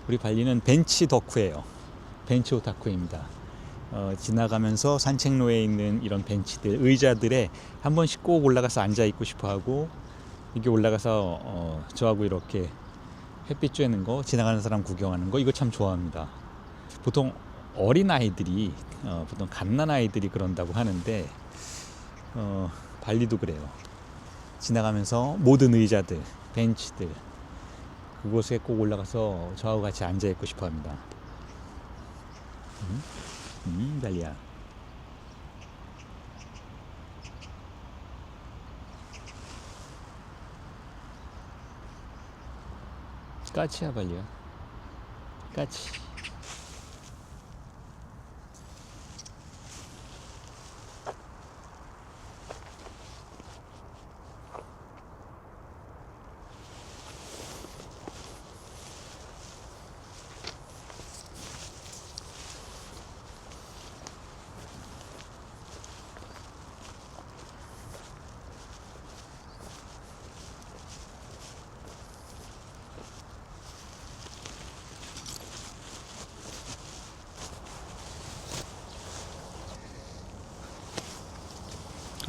우리 발리는 벤치 덕후예요. 벤치 오타쿠입니다. 지나가면서 산책로에 있는 이런 벤치들, 의자들에 한 번씩 꼭 올라가서 앉아 있고 싶어하고, 이게 올라가서 저하고 이렇게 햇빛 쬐는 거, 지나가는 사람 구경하는 거, 이거 참 좋아합니다. 보통 어린 아이들이, 보통 갓난 아이들이 그런다고 하는데, 발리도 그래요. 지나가면서 모든 의자들, 벤치들, 그곳에 꼭 올라가서 저하고 같이 앉아 있고 싶어합니다. 발리야. 까치야 발리야. 까치.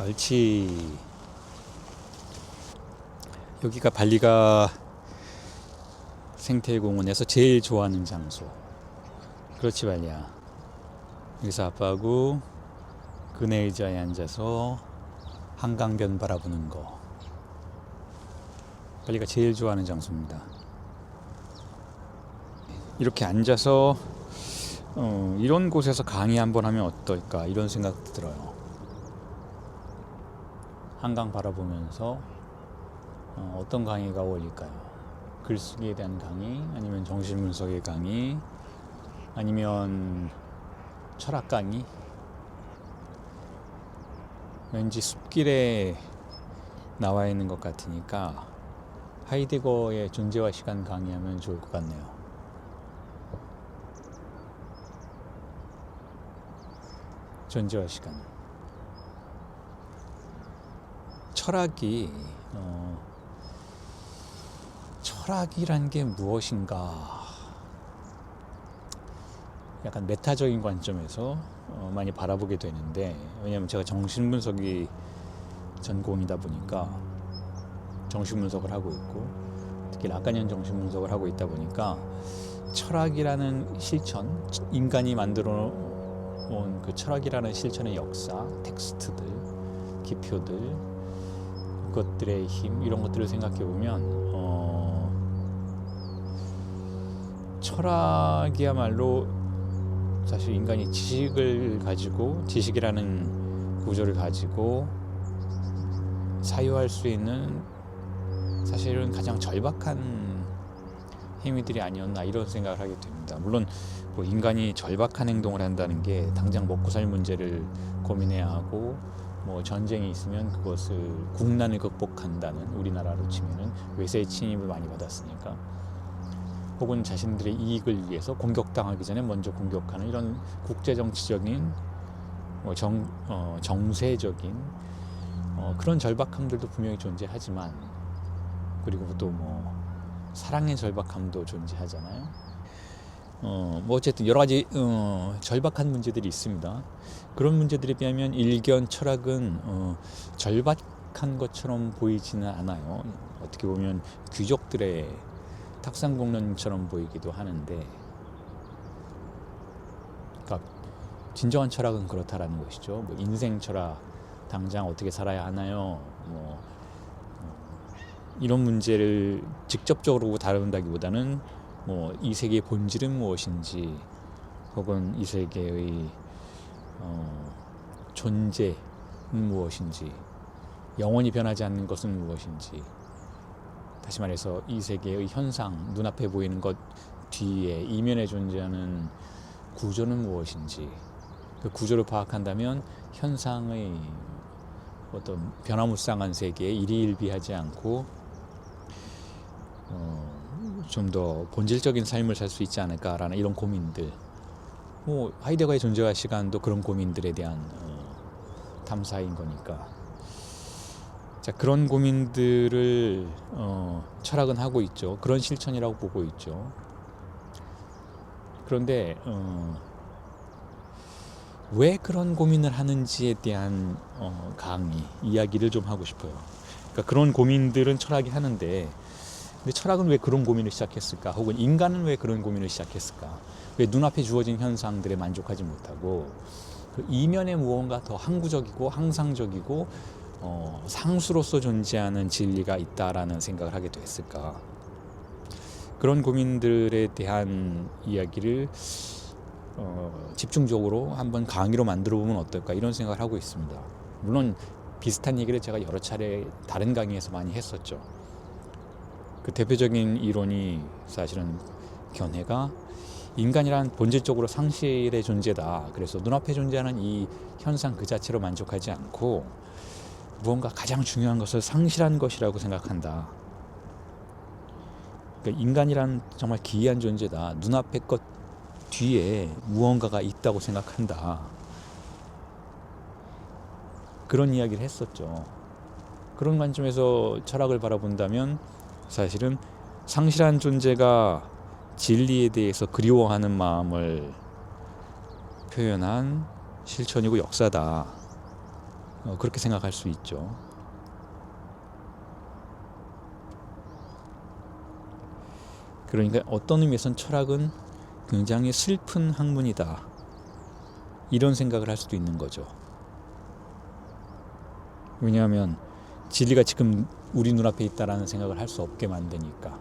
옳지. 여기가 발리가 생태공원에서 제일 좋아하는 장소. 그렇지 발리야. 여기서 아빠하고 그네 의자에 앉아서 한강변 바라보는 거. 발리가 제일 좋아하는 장소입니다. 이렇게 앉아서 이런 곳에서 강의 한번 하면 어떨까, 이런 생각도 들어요. 한강 바라보면서 어떤 강의가 어울릴까요? 글쓰기에 대한 강의, 아니면 정신분석의 강의, 아니면 철학 강의? 왠지 숲길에 나와 있는 것 같으니까 하이데거의 존재와 시간 강의하면 좋을 것 같네요. 존재와 시간. 철학이란 게 무엇인가? 약간 메타적인 관점에서 많이 바라보게 되는데, 왜냐하면 제가 정신분석이 전공이다 보니까 정신분석을 하고 있고, 특히 라칸이안 정신분석을 하고 있다 보니까 철학이라는 실천, 인간이 만들어 온 그 철학이라는 실천의 역사, 텍스트들, 기표들, 그것들의 힘, 이런 것들을 생각해 보면 철학이야말로 사실 인간이 지식을 가지고, 지식이라는 구조를 가지고 사유할 수 있는 사실은 가장 절박한 행위들이 아니었나, 이런 생각을 하게 됩니다. 물론 뭐 인간이 절박한 행동을 한다는 게 당장 먹고 살 문제를 고민해야 하고, 뭐 전쟁이 있으면 그것을 국난을 극복한다는, 우리나라로 치면은 외세의 침입을 많이 받았으니까, 혹은 자신들의 이익을 위해서 공격당하기 전에 먼저 공격하는 이런 국제정치적인 정세적인 그런 절박함들도 분명히 존재하지만, 그리고 또 뭐 사랑의 절박함도 존재하잖아요. 뭐 어쨌든 여러 가지 절박한 문제들이 있습니다. 그런 문제들에 비하면 일견 철학은 절박한 것처럼 보이지는 않아요. 어떻게 보면 귀족들의 탁상공론처럼 보이기도 하는데, 그러니까 진정한 철학은 그렇다라는 것이죠. 뭐 인생 철학, 당장 어떻게 살아야 하나요? 뭐 이런 문제를 직접적으로 다룬다기보다는 뭐 이 세계의 본질은 무엇인지, 혹은 이 세계의 존재는 무엇인지, 영원히 변하지 않는 것은 무엇인지, 다시 말해서 이 세계의 현상, 눈앞에 보이는 것 뒤에 이면에 존재하는 구조는 무엇인지, 그 구조를 파악한다면 현상의 어떤 변화무쌍한 세계에 일희일비하지 않고 좀 더 본질적인 삶을 살 수 있지 않을까라는 이런 고민들, 뭐 하이데거의 존재와 시간도 그런 고민들에 대한 탐사인 거니까. 자, 그런 고민들을 철학은 하고 있죠. 그런 실천이라고 보고 있죠. 그런데 왜 그런 고민을 하는지에 대한 강의, 이야기를 좀 하고 싶어요. 그러니까 그런 고민들은 철학이 하는데, 근데 철학은 왜 그런 고민을 시작했을까? 혹은 인간은 왜 그런 고민을 시작했을까? 왜 눈앞에 주어진 현상들에 만족하지 못하고 그 이면에 무언가 더 항구적이고 항상적이고 상수로서 존재하는 진리가 있다라는 생각을 하게 됐을까? 그런 고민들에 대한 이야기를 집중적으로 한번 강의로 만들어 보면 어떨까, 이런 생각을 하고 있습니다. 물론 비슷한 얘기를 제가 여러 차례 다른 강의에서 많이 했었죠. 그 대표적인 이론이 사실은 견해가 인간이란 본질적으로 상실의 존재다. 그래서 눈앞에 존재하는 이 현상 그 자체로 만족하지 않고 무언가 가장 중요한 것을 상실한 것이라고 생각한다. 그러니까 인간이란 정말 기이한 존재다. 눈앞의 것 뒤에 무언가가 있다고 생각한다. 그런 이야기를 했었죠. 그런 관점에서 철학을 바라본다면 사실은 상실한 존재가 진리에 대해서 그리워하는 마음을 표현한 실천이고 역사다. 그렇게 생각할 수 있죠. 그러니까 어떤 의미에서는 철학은 굉장히 슬픈 학문이다. 이런 생각을 할 수도 있는 거죠. 왜냐하면 진리가 지금 우리 눈앞에 있다라는 생각을 할 수 없게 만드니까.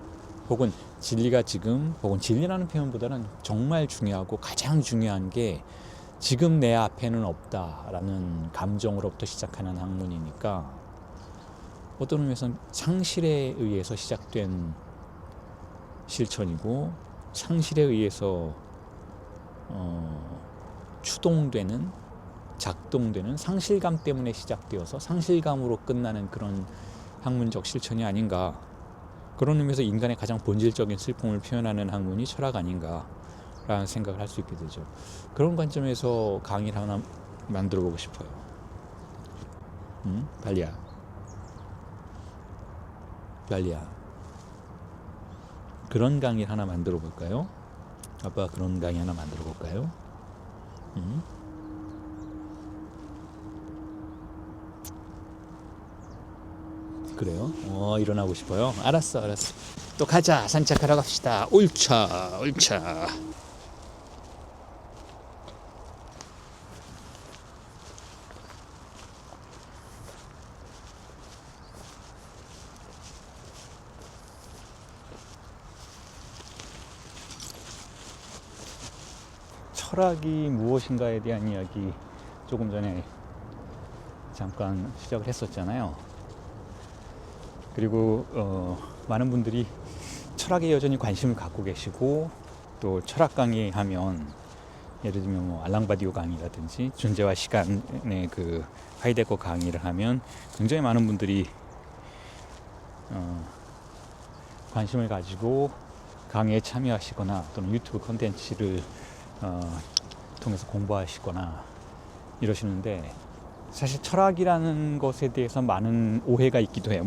혹은 진리가 지금, 혹은 진리라는 표현보다는 정말 중요하고 가장 중요한 게 지금 내 앞에는 없다라는 감정으로부터 시작하는 학문이니까 어떤 의미에서는 상실에 의해서 시작된 실천이고 상실에 의해서 추동되는, 작동되는 상실감 때문에 시작되어서 상실감으로 끝나는 그런 학문적 실천이 아닌가. 그런 의미에서 인간의 가장 본질적인 슬픔을 표현하는 학문이 철학 아닌가라는 생각을 할 수 있게 되죠. 그런 관점에서 강의를 하나 만들어 보고 싶어요. 발리야. 그런 강의 하나 만들어 볼까요? 아빠 그런 강의 하나 만들어 볼까요? 그래요? 일어나고 싶어요? 알았어. 또 가자. 산책하러 갑시다. 옳차. 철학이 무엇인가에 대한 이야기 조금 전에 잠깐 시작을 했었잖아요. 그리고 많은 분들이 철학에 여전히 관심을 갖고 계시고, 또 철학 강의하면 예를 들면 뭐 알랑바디오 강의라든지 존재와 시간의 그 하이데거 강의를 하면 굉장히 많은 분들이 관심을 가지고 강의에 참여하시거나 또는 유튜브 콘텐츠를 통해서 공부하시거나 이러시는데, 사실 철학이라는 것에 대해서 많은 오해가 있기도 해요.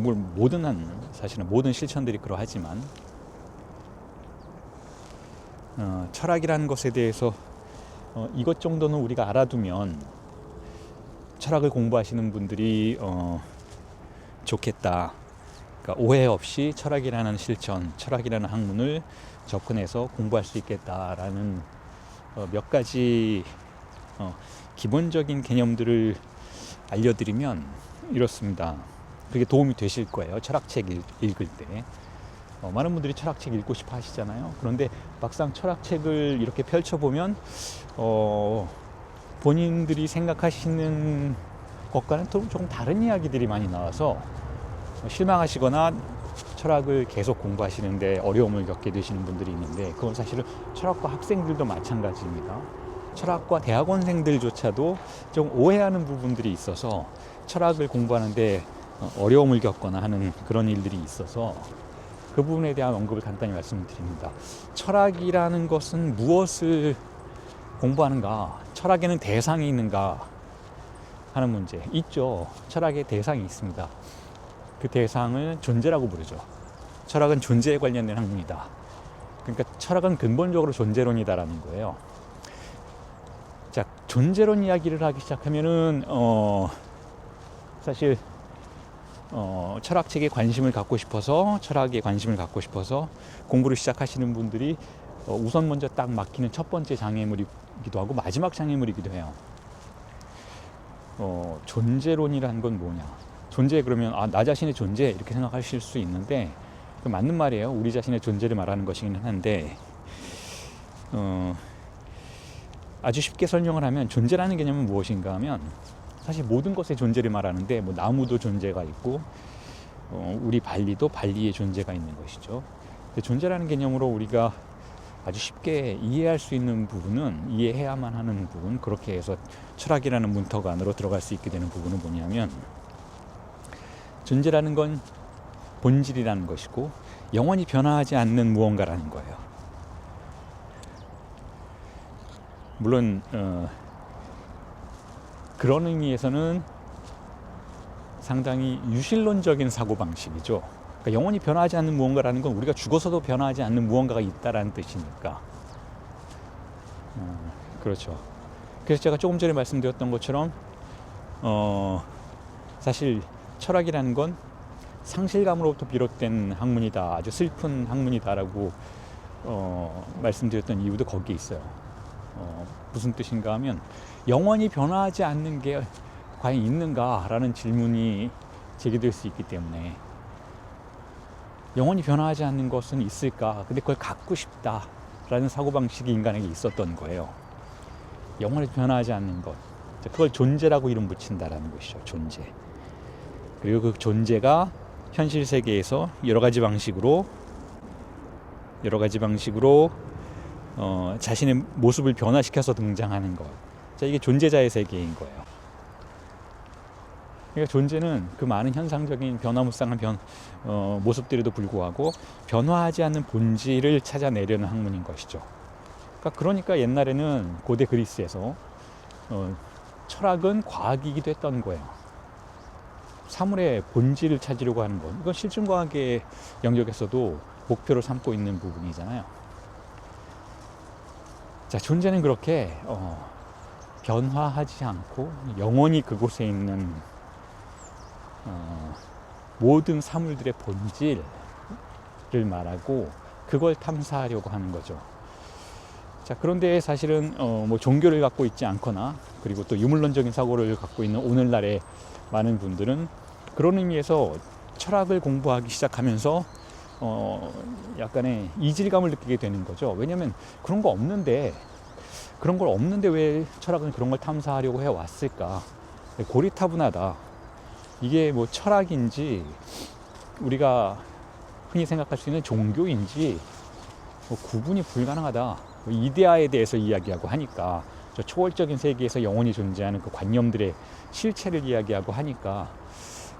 사실은 모든 실천들이 그러하지만 철학이라는 것에 대해서 이것 정도는 우리가 알아두면 철학을 공부하시는 분들이 좋겠다. 그러니까 오해 없이 철학이라는 실천, 철학이라는 학문을 접근해서 공부할 수 있겠다라는 몇 가지 기본적인 개념들을 알려드리면 이렇습니다. 그게 도움이 되실 거예요. 철학책 읽을 때. 많은 분들이 철학책 읽고 싶어 하시잖아요. 그런데 막상 철학책을 이렇게 펼쳐보면 본인들이 생각하시는 것과는 조금 다른 이야기들이 많이 나와서 실망하시거나 철학을 계속 공부하시는데 어려움을 겪게 되시는 분들이 있는데, 그건 사실은 철학과 학생들도 마찬가지입니다. 철학과 대학원생들조차도 좀 오해하는 부분들이 있어서 철학을 공부하는데 어려움을 겪거나 하는 그런 일들이 있어서 그 부분에 대한 언급을 간단히 말씀드립니다. 철학이라는 것은 무엇을 공부하는가? 철학에는 대상이 있는가? 하는 문제 있죠. 철학에 대상이 있습니다. 그 대상을 존재라고 부르죠. 철학은 존재에 관련된 학문이다. 그러니까 철학은 근본적으로 존재론이다라는 거예요. 자, 존재론 이야기를 하기 시작하면은 사실 철학책에 관심을 갖고 싶어서, 철학에 관심을 갖고 싶어서 공부를 시작하시는 분들이 우선 먼저 딱 막히는 첫 번째 장애물이기도 하고 마지막 장애물이기도 해요. 존재론이라는 건 뭐냐? 존재, 그러면 나 자신의 존재 이렇게 생각하실 수 있는데 맞는 말이에요. 우리 자신의 존재를 말하는 것이기는 한데 아주 쉽게 설명을 하면 존재라는 개념은 무엇인가 하면 사실 모든 것의 존재를 말하는데 뭐 나무도 존재가 있고 우리 발리도 발리의 존재가 있는 것이죠. 존재라는 개념으로 우리가 아주 쉽게 이해할 수 있는 부분은, 이해해야만 하는 부분, 그렇게 해서 철학이라는 문턱 안으로 들어갈 수 있게 되는 부분은 뭐냐면 존재라는 건 본질이라는 것이고 영원히 변화하지 않는 무언가라는 거예요. 물론 그런 의미에서는 상당히 유실론적인 사고방식이죠. 그러니까 영원히 변화하지 않는 무언가라는 건 우리가 죽어서도 변화하지 않는 무언가가 있다라는 뜻이니까. 그렇죠. 그래서 제가 조금 전에 말씀드렸던 것처럼 사실 철학이라는 건 상실감으로부터 비롯된 학문이다, 아주 슬픈 학문이다라고 말씀드렸던 이유도 거기에 있어요. 무슨 뜻인가 하면 영원히 변화하지 않는 게 과연 있는가라는 질문이 제기될 수 있기 때문에, 영원히 변화하지 않는 것은 있을까? 근데 그걸 갖고 싶다라는 사고방식이 인간에게 있었던 거예요. 영원히 변화하지 않는 것, 그걸 존재라고 이름 붙인다라는 것이죠. 존재. 그리고 그 존재가 현실 세계에서 여러 가지 방식으로 자신의 모습을 변화시켜서 등장하는 것. 자, 이게 존재자의 세계인 거예요. 그러니까 존재는 그 많은 현상적인 변화무쌍한 모습들에도 불구하고 변화하지 않는 본질을 찾아내려는 학문인 것이죠. 그러니까 옛날에는 고대 그리스에서 철학은 과학이기도 했던 거예요. 사물의 본질을 찾으려고 하는 것, 이건 실증과학의 영역에서도 목표로 삼고 있는 부분이잖아요. 자, 존재는 그렇게 변화하지 않고 영원히 그곳에 있는 모든 사물들의 본질을 말하고 그걸 탐사하려고 하는 거죠. 자, 그런데 사실은 뭐 종교를 갖고 있지 않거나 그리고 또 유물론적인 사고를 갖고 있는 오늘날의 많은 분들은 그런 의미에서 철학을 공부하기 시작하면서 약간의 이질감을 느끼게 되는 거죠. 왜냐하면 그런 거 없는데, 그런 걸 없는데 왜 철학은 그런 걸 탐사하려고 해왔을까? 고리타분하다. 이게 뭐 철학인지 우리가 흔히 생각할 수 있는 종교인지 뭐 구분이 불가능하다. 뭐 이데아에 대해서 이야기하고 하니까, 저 초월적인 세계에서 영원히 존재하는 그 관념들의 실체를 이야기하고 하니까,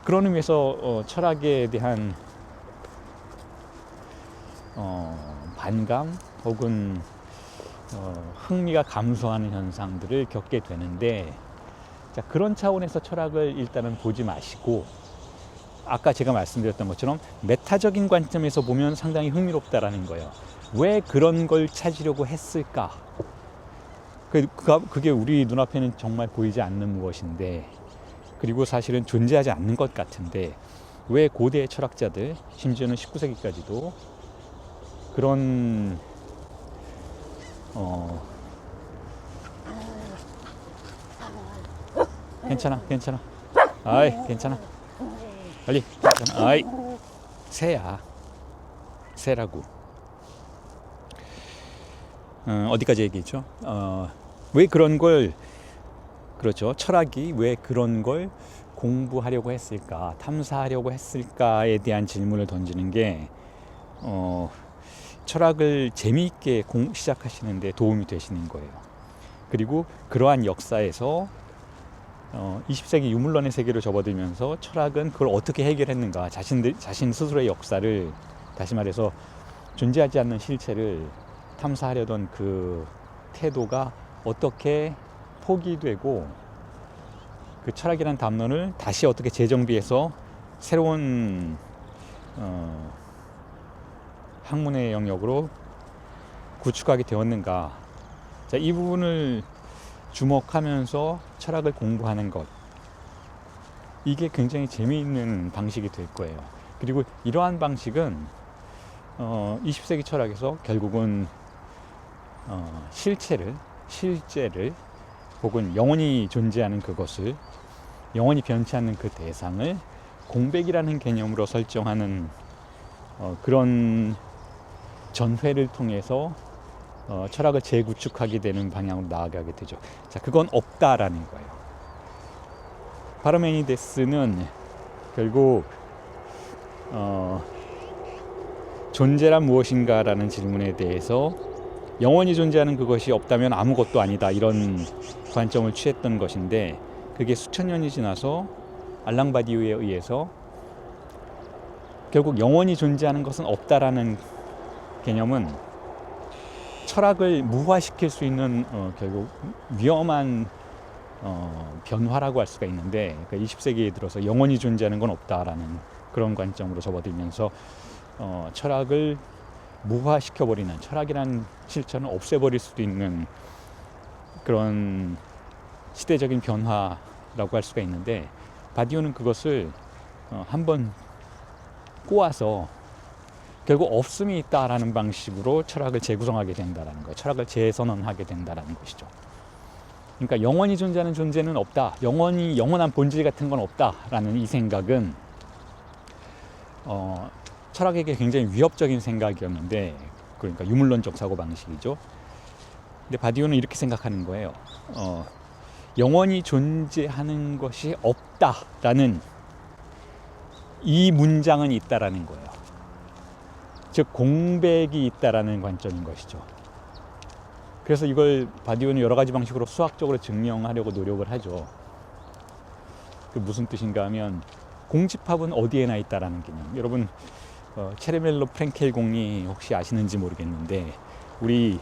그런 의미에서 철학에 대한 반감 혹은 흥미가 감소하는 현상들을 겪게 되는데, 자, 그런 차원에서 철학을 일단은 보지 마시고, 아까 제가 말씀드렸던 것처럼 메타적인 관점에서 보면 상당히 흥미롭다라는 거예요. 왜 그런 걸 찾으려고 했을까? 그게 우리 눈앞에는 정말 보이지 않는 무엇인데, 그리고 사실은 존재하지 않는 것 같은데, 왜 고대 철학자들, 심지어는 19세기까지도 그런 괜찮아. 아이, 괜찮아. 빨리, 괜찮아. 아이, 새라고. 어디까지 얘기했죠? 왜 그런 걸, 그렇죠. 철학이 왜 그런 걸 공부하려고 했을까, 탐사하려고 했을까에 대한 질문을 던지는 게 철학을 재미있게 시작하시는 데 도움이 되시는 거예요. 그리고 그러한 역사에서 20세기 유물론의 세계로 접어들면서 철학은 그걸 어떻게 해결했는가, 자신 스스로의 역사를, 다시 말해서 존재하지 않는 실체를 탐사하려던 그 태도가 어떻게 포기되고, 그 철학이라는 담론을 다시 어떻게 재정비해서 새로운 학문의 영역으로 구축하게 되었는가? 자, 이 부분을 주목하면서 철학을 공부하는 것, 이게 굉장히 재미있는 방식이 될 거예요. 그리고 이러한 방식은 20세기 철학에서 결국은 실제를 혹은 영원히 존재하는 그것을, 영원히 변치 않는 그 대상을 공백이라는 개념으로 설정하는 그런 전회를 통해서 철학을 재구축하게 되는 방향으로 나아가게 되죠. 자, 그건 없다라는 거예요. 파르메니데스는 결국 존재란 무엇인가라는 질문에 대해서 영원히 존재하는 그것이 없다면 아무것도 아니다, 이런 관점을 취했던 것인데, 그게 수천 년이 지나서 알랑 바디우에 의해서 결국 영원히 존재하는 것은 없다라는 개념은 철학을 무화시킬 수 있는 결국 위험한 변화라고 할 수가 있는데, 그러니까 20세기에 들어서 영원히 존재하는 건 없다라는 그런 관점으로 접어들면서 철학을 무화시켜버리는, 철학이란 실천을 없애버릴 수도 있는 그런 시대적인 변화라고 할 수가 있는데, 바디우는 그것을 한번 꼬아서 결국 없음이 있다라는 방식으로 철학을 재구성하게 된다라는 거예요. 철학을 재선언하게 된다라는 것이죠. 그러니까 영원히 존재하는 존재는 없다, 영원한 본질 같은 건 없다라는 이 생각은 철학에게 굉장히 위협적인 생각이었는데, 그러니까 유물론적 사고방식이죠. 근데 바디우는 이렇게 생각하는 거예요. 영원히 존재하는 것이 없다라는 이 문장은 있다라는 거예요. 즉 공백이 있다라는 관점인 것이죠. 그래서 이걸 바디우는 여러 가지 방식으로 수학적으로 증명하려고 노력을 하죠. 그 무슨 뜻인가 하면, 공집합은 어디에나 있다라는 개념. 여러분 체르멜로 프랭켈 공리 혹시 아시는지 모르겠는데, 우리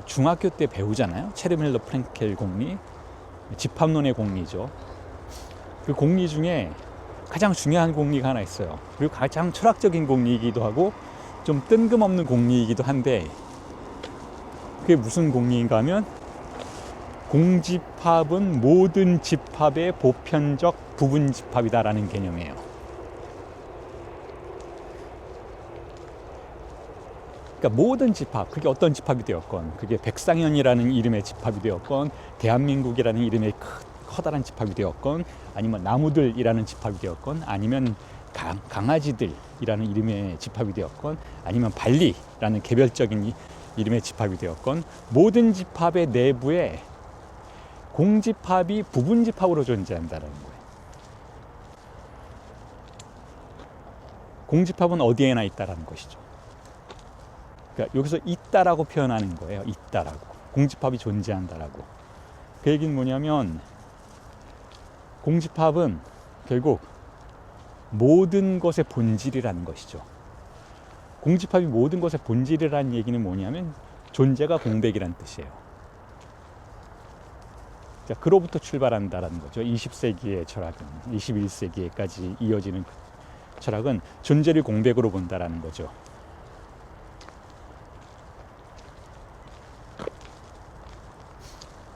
중학교 때 배우잖아요. 체르멜로 프랭켈 공리, 집합론의 공리죠. 그 공리 중에 가장 중요한 공리가 하나 있어요. 그리고 가장 철학적인 공리이기도 하고 좀 뜬금없는 공리이기도 한데, 그게 무슨 공리인가 하면, 공집합은 모든 집합의 보편적 부분 집합이다라는 개념이에요. 그러니까 모든 집합, 그게 어떤 집합이 되었건, 그게 백상현이라는 이름의 집합이 되었건, 대한민국이라는 이름의 커다란 집합이 되었건, 아니면 나무들이라는 집합이 되었건, 아니면 강아지들이라는 이름의 집합이 되었건, 아니면 발리라는 개별적인 이름의 집합이 되었건, 모든 집합의 내부에 공집합이 부분집합으로 존재한다는 거예요. 공집합은 어디에나 있다라는 것이죠. 그러니까 여기서 있다라고 표현하는 거예요. 있다라고. 공집합이 존재한다라고. 그 얘기는 뭐냐면, 공집합은 결국 모든 것의 본질이라는 것이죠. 공집합이 모든 것의 본질이라는 얘기는 뭐냐면, 존재가 공백이라는 뜻이에요. 자, 그로부터 출발한다라는 거죠. 20세기의 철학은, 21세기까지 이어지는 철학은 존재를 공백으로 본다라는 거죠.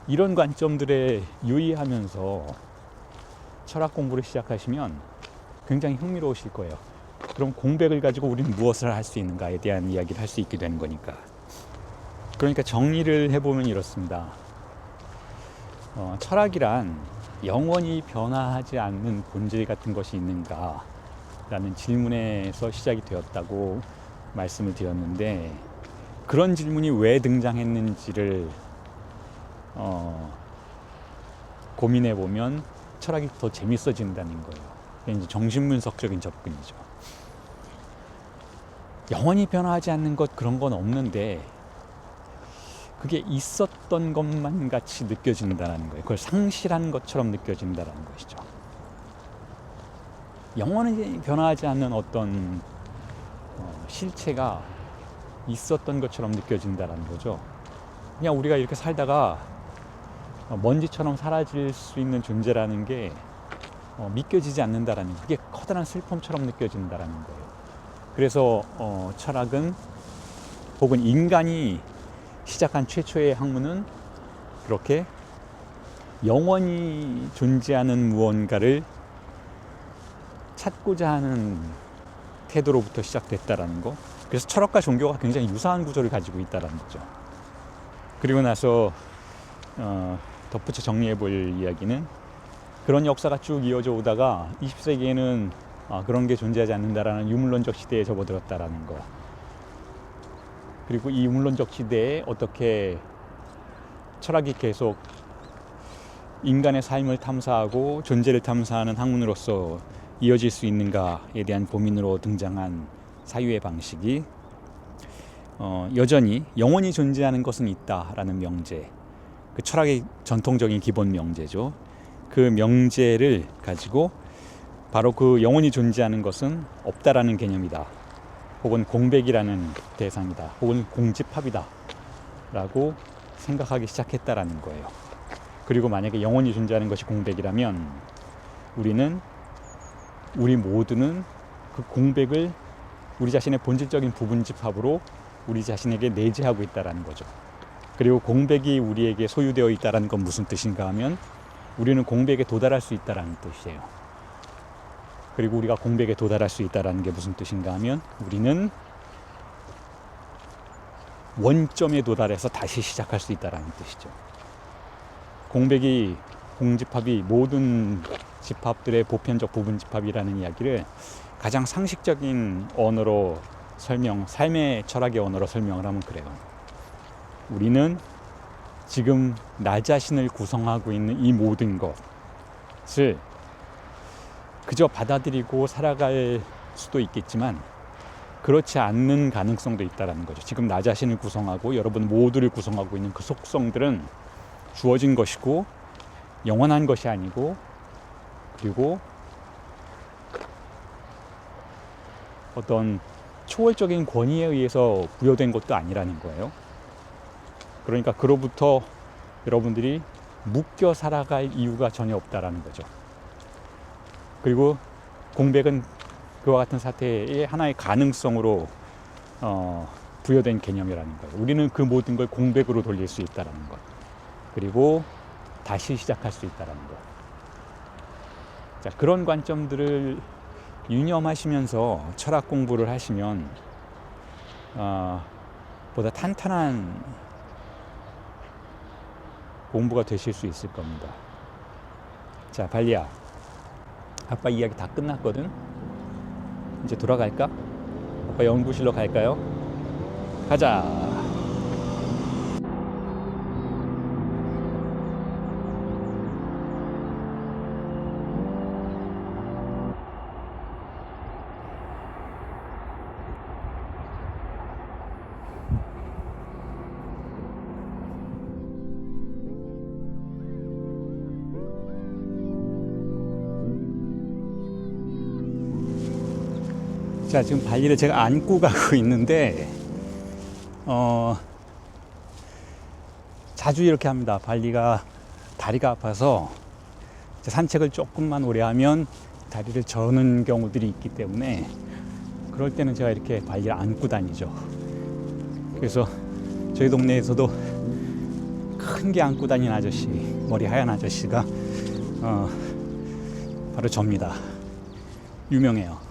이런 관점들에 유의하면서 철학 공부를 시작하시면 굉장히 흥미로우실 거예요. 그럼 공백을 가지고 우리는 무엇을 할 수 있는가에 대한 이야기를 할 수 있게 되는 거니까. 그러니까 정리를 해보면 이렇습니다. 철학이란 영원히 변화하지 않는 본질 같은 것이 있는가 라는 질문에서 시작이 되었다고 말씀을 드렸는데, 그런 질문이 왜 등장했는지를 고민해 보면 철학이 더 재밌어진다는 거예요. 이게 이제 정신분석적인 접근이죠. 영원히 변화하지 않는 것, 그런 건 없는데 그게 있었던 것만 같이 느껴진다는 거예요. 그걸 상실한 것처럼 느껴진다는 것이죠. 영원히 변화하지 않는 어떤 실체가 있었던 것처럼 느껴진다는 거죠. 그냥 우리가 이렇게 살다가 먼지처럼 사라질 수 있는 존재라는 게 믿겨지지 않는다라는, 그게 커다란 슬픔처럼 느껴진다라는 거예요. 그래서 철학은 혹은 인간이 시작한 최초의 학문은 그렇게 영원히 존재하는 무언가를 찾고자 하는 태도로부터 시작됐다라는 거. 그래서 철학과 종교가 굉장히 유사한 구조를 가지고 있다는 거죠. 그리고 나서 덧붙여 정리해 볼 이야기는 그런 역사가 쭉 이어져 오다가 20세기에는 그런 게 존재하지 않는다라는 유물론적 시대에 접어들었다라는 거. 그리고 이 유물론적 시대에 어떻게 철학이 계속 인간의 삶을 탐사하고 존재를 탐사하는 학문으로서 이어질 수 있는가에 대한 고민으로 등장한 사유의 방식이 여전히 영원히 존재하는 것은 있다라는 명제, 그 철학의 전통적인 기본 명제죠. 그 명제를 가지고 바로 그 영원히 존재하는 것은 없다라는 개념이다, 혹은 공백이라는 대상이다, 혹은 공집합이다 라고 생각하기 시작했다라는 거예요. 그리고 만약에 영원히 존재하는 것이 공백이라면 우리 모두는 그 공백을 우리 자신의 본질적인 부분집합으로 우리 자신에게 내재하고 있다는 거죠. 그리고 공백이 우리에게 소유되어 있다는 건 무슨 뜻인가 하면 우리는 공백에 도달할 수 있다는 뜻이에요. 그리고 우리가 공백에 도달할 수 있다는 게 무슨 뜻인가 하면 우리는 원점에 도달해서 다시 시작할 수 있다는 뜻이죠. 공집합이 모든 집합들의 보편적 부분집합이라는 이야기를 가장 상식적인 언어로 삶의 철학의 언어로 설명을 하면 그래요. 우리는 지금 나 자신을 구성하고 있는 이 모든 것을 그저 받아들이고 살아갈 수도 있겠지만 그렇지 않는 가능성도 있다는 거죠. 지금 나 자신을 구성하고 여러분 모두를 구성하고 있는 그 속성들은 주어진 것이고 영원한 것이 아니고, 그리고 어떤 초월적인 권위에 의해서 부여된 것도 아니라는 거예요. 그러니까 그로부터 여러분들이 묶여 살아갈 이유가 전혀 없다라는 거죠. 그리고 공백은 그와 같은 사태의 하나의 가능성으로 부여된 개념이라는 거예요. 우리는 그 모든 걸 공백으로 돌릴 수 있다는 것, 그리고 다시 시작할 수 있다는 것. 자, 그런 관점들을 유념하시면서 철학 공부를 하시면 보다 탄탄한 공부가 되실 수 있을 겁니다. 자, 발리야, 아빠 이야기 다 끝났거든. 이제 돌아갈까? 아빠 연구실로 갈까요? 가자. 자, 지금 발리를 제가 안고 가고 있는데 자주 이렇게 합니다. 발리가 다리가 아파서 산책을 조금만 오래 하면 다리를 저는 경우들이 있기 때문에 그럴 때는 제가 이렇게 발리를 안고 다니죠. 그래서 저희 동네에서도 큰 게 안고 다니는 아저씨, 머리 하얀 아저씨가 바로 접니다. 유명해요.